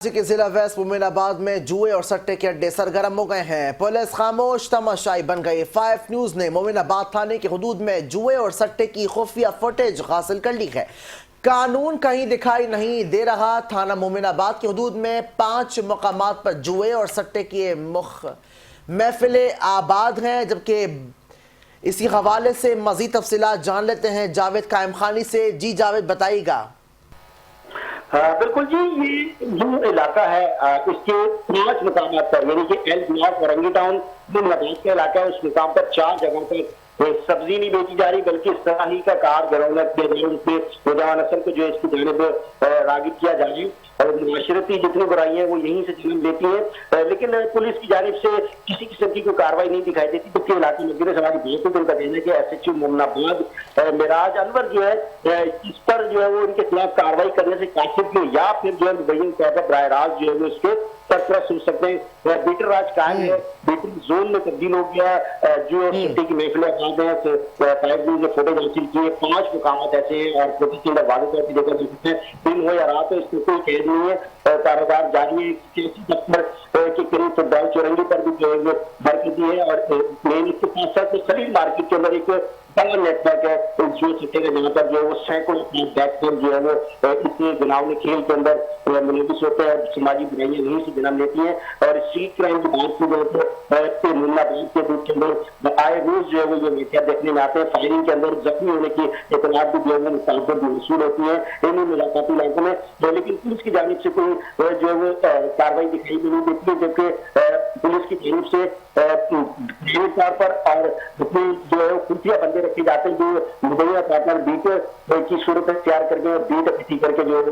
के जिला वेस्ट मोमिनाबाद में जुए और सट्टे के अड्डे सरगर्म हो गए हैं। पुलिस खामोश तमाशाई बन गई। 5 न्यूज ने मोमिनाबाद थाने की हुदूद में जुए और सट्टे की खुफिया फुटेज हासिल कर ली है। कानून कहीं दिखाई नहीं दे रहा। थाना मोमिनाबाद की हुदूद में 5 मकामात पर जुए और सट्टे की महफिलें आबाद हैं। जबकि इसी हवाले से मजीद तफसीलात जान लेते हैं जावेद कायम खानी से। जी जावेद, बताइएगा। बिल्कुल जी, ये जो इलाका है इसके 5 मुकाम पर यानी कि L block Orangi town Mominabad का इलाका है। उस मुकाम पर 4 जगहों पर सब्जी नहीं बेची जा रही बल्कि सराही का कार गरौनत के नौजवान नस्ल को जो है इसकी जानिब रागिब किया जा रही है। और मुआशरती जितनी बुराई है वो यहीं से जन्म लेती है, लेकिन पुलिस की जानिब से किसी किस्म की कोई कार्रवाई नहीं दिखाई देती। जबकि इलाके में हमारी बहुत उनका कहना है कि SHO मोमिनाबाद मिराज अनवर जो है इस पर जो है वो इनके खिलाफ कार्रवाई करने से कासिब हो या फिर जो है मुबैयन तौर पर बराह रास्त जो है वो इसके सरसरा सुन सकते हैं। बीटर राज कायम है, बीटर जोन में तब्दील हो गया। जो सट्टे की महफिलें आबाद है, 5 न्यूज ने फोटोज हासिल किए। 5 मुकामात ऐसे हैं और फोटो के अंदर वादे तौर पर देखा जा सकते हैं दिन हो या रात हो इसमें कोई कैद नहीं है। कारोबार जारी है। किसी दफ्तर के करीब फुटबॉल चौरंगी पर भी जो है बरकती है और मेन इसके पास साथ खलील मार्केट के अंदर एक बड़ा नेटवर्क है जो सट्टे का, जहाँ पर जो है वो सैकड़ों बैकफोन जो है वो इस गुनावनी खेल के अंदर मुलविस होते हैं और समाजी बुराइयां यहीं से जन्म लेती हैं। और स्ट्रीट क्राइम की बात की जाए तो मोमिनाबाद के दूध के अंदर आए रोज जो है वो ये वाक़ियात देखने में आते हैं। फायरिंग के अंदर जख्मी होने की इतलात भी जो है मुताबिक वसूल होती है इन्हीं मुलाकाती इलाकों में, लेकिन पुलिस की जानिब से कोई जो है वो कार्रवाई दिखाई भी नहीं देती है। जबकि पुलिस की जानिब से तौर पर और जो है खुफिया बंदे रखे जाते हैं जो मुबैना तौर पर बीट की सूरत तैयार करके बीट इकट्ठी करके जो है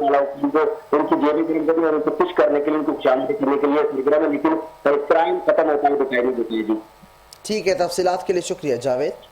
उनकी जेबी में और उनको खुश करने के लिए, उनको शामिल करने के लिए निगरान, लेकिन क्राइम खत्म होता है दिखाई नहीं देती है। जी ठीक है, तफसीलात के लिए शुक्रिया जावेद।